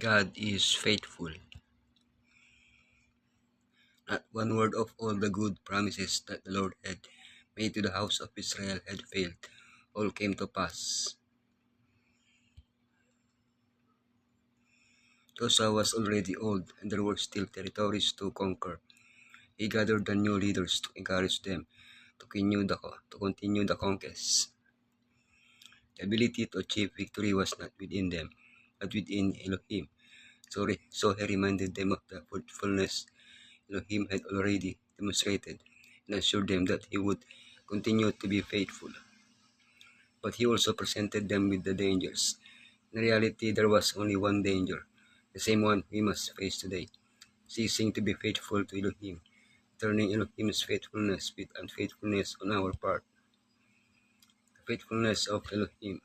God is faithful. Not one word of all the good promises that the Lord had made to the house of Israel had failed. All came to pass. Joshua was already old, and there were still territories to conquer. He gathered the new leaders to encourage them to continue the conquest. The ability to achieve victory was not within them, but within Elohim. So he reminded them of the fruitfulness Elohim had already demonstrated, and assured them that he would continue to be faithful. But he also presented them with the dangers. In reality, there was only one danger, the same one we must face today: ceasing to be faithful to Elohim, turning Elohim's faithfulness with unfaithfulness on our part. The faithfulness of Elohim,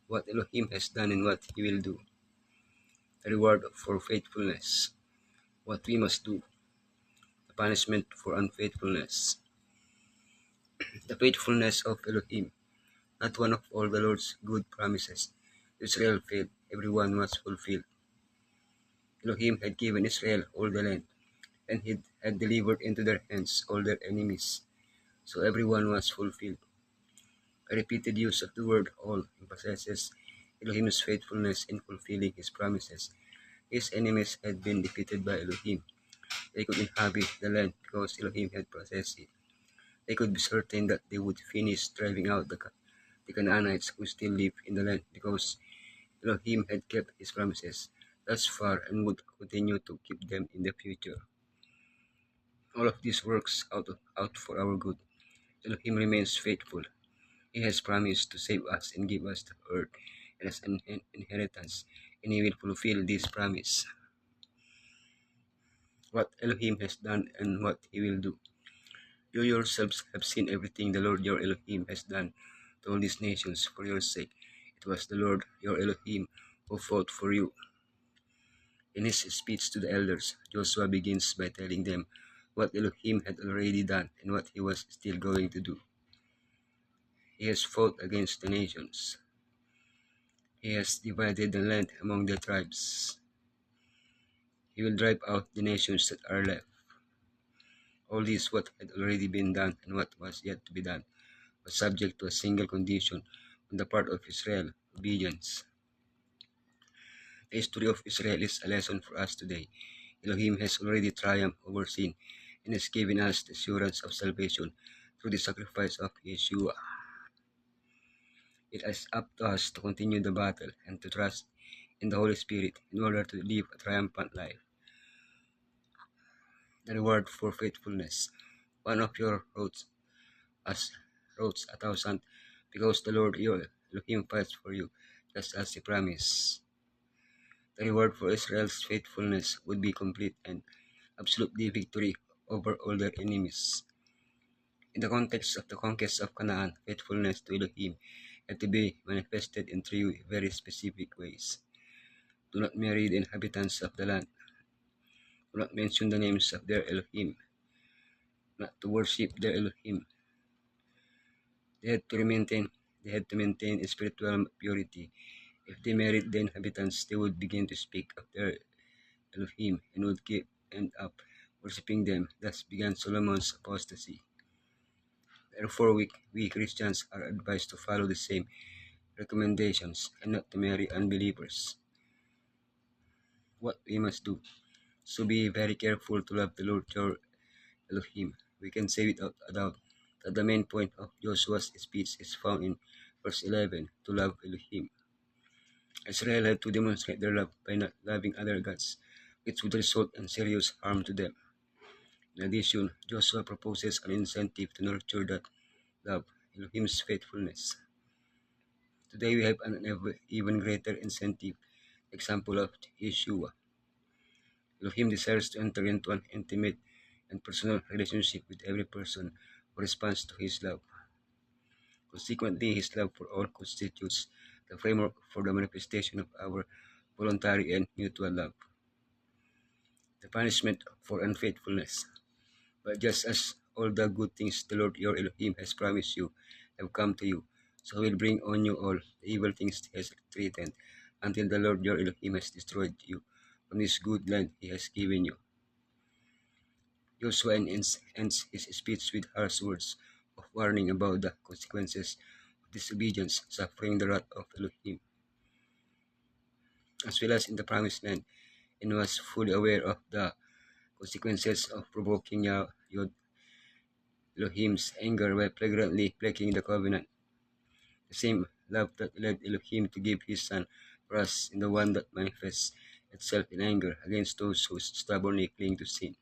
what Elohim has done and what he will do. The reward for faithfulness, what we must do. The punishment for unfaithfulness. The faithfulness of Elohim, not one of all the Lord's good promises. Israel failed, everyone was fulfilled. Elohim had given Israel all the land, and he had delivered into their hands all their enemies, so everyone was fulfilled. A repeated use of the word all emphasizes Elohim's faithfulness in fulfilling his promises. His enemies had been defeated by Elohim. They could inhabit the land because Elohim had possessed it. They could be certain that they would finish driving out the Canaanites who still live in the land because Elohim had kept his promises thus far and would continue to keep them in the future. All of this works out for our good. Elohim remains faithful. He has promised to save us and give us the earth as an inheritance, and he will fulfill this promise. What Elohim has done and what he will do. You yourselves have seen everything the Lord your Elohim has done to all these nations for your sake. It was the Lord your Elohim who fought for you. In his speech to the elders, Joshua begins by telling them what Elohim had already done and what he was still going to do. He has fought against the nations. He has divided the land among the tribes. He will drive out the nations that are left. All this what had already been done and what was yet to be done was subject to a single condition on the part of Israel: obedience. The history of Israel is a lesson for us today. Elohim has already triumphed over sin and has given us the assurance of salvation through the sacrifice of Yeshua. It is up to us to continue the battle and to trust in the Holy Spirit in order to live a triumphant life. The reward for faithfulness. One of your roads 1,000, because the Lord your Elohim fights for you, just as he promised. The reward for Israel's faithfulness would be complete and absolute victory over all their enemies. In the context of the conquest of Canaan, faithfulness to Elohim had to be manifested in three very specific ways. Do not marry the inhabitants of the land. Do not mention the names of their Elohim. Not to worship their Elohim. They had to maintain spiritual purity. If they married the inhabitants, they would begin to speak of their Elohim and would end up worshipping them. Thus began Solomon's apostasy. Therefore, we Christians are advised to follow the same recommendations and not to marry unbelievers. What we must do. So be very careful to love the Lord your Elohim. We can say without a doubt that the main point of Joshua's speech is found in verse 11, to love Elohim. Israel had to demonstrate their love by not loving other gods, which would result in serious harm to them. In addition, Joshua proposes an incentive to nurture that love, Elohim's faithfulness. Today we have an even greater incentive, example of Yeshua. Elohim desires to enter into an intimate and personal relationship with every person who responds to his love. Consequently, his love for all constitutes the framework for the manifestation of our voluntary and mutual love. The punishment for unfaithfulness. But just as all the good things the Lord your Elohim has promised you have come to you, so he will bring on you all the evil things he has threatened. until the Lord your Elohim has destroyed you from this good land he has given you. Joshua ends his speech with harsh words of warning about the consequences of disobedience, suffering the wrath of Elohim, as well as in the promised land, and was fully aware of the consequences of provoking Yod Elohim's anger by flagrantly breaking the covenant. The same love that led Elohim to give his son for us is the one that manifests itself in anger against those who stubbornly cling to sin.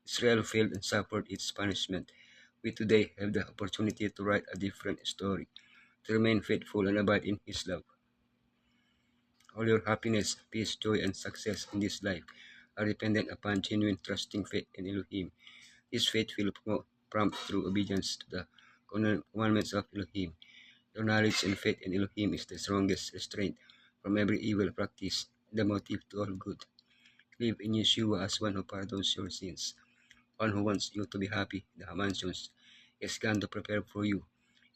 Israel failed and suffered its punishment. We today have the opportunity to write a different story, to remain faithful and abide in His love. All your happiness, peace, joy, and success in this life are dependent upon genuine trusting faith in Elohim. This faith will prompt through obedience to the commandments of Elohim. Your knowledge and faith in Elohim is the strongest restraint from every evil practice, the motive to all good. Live in Yeshua as one who pardons your sins, one who wants you to be happy in the mansions He has gone to prepare for you.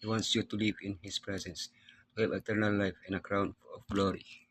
He wants you to live in His presence, to have eternal life and a crown of glory.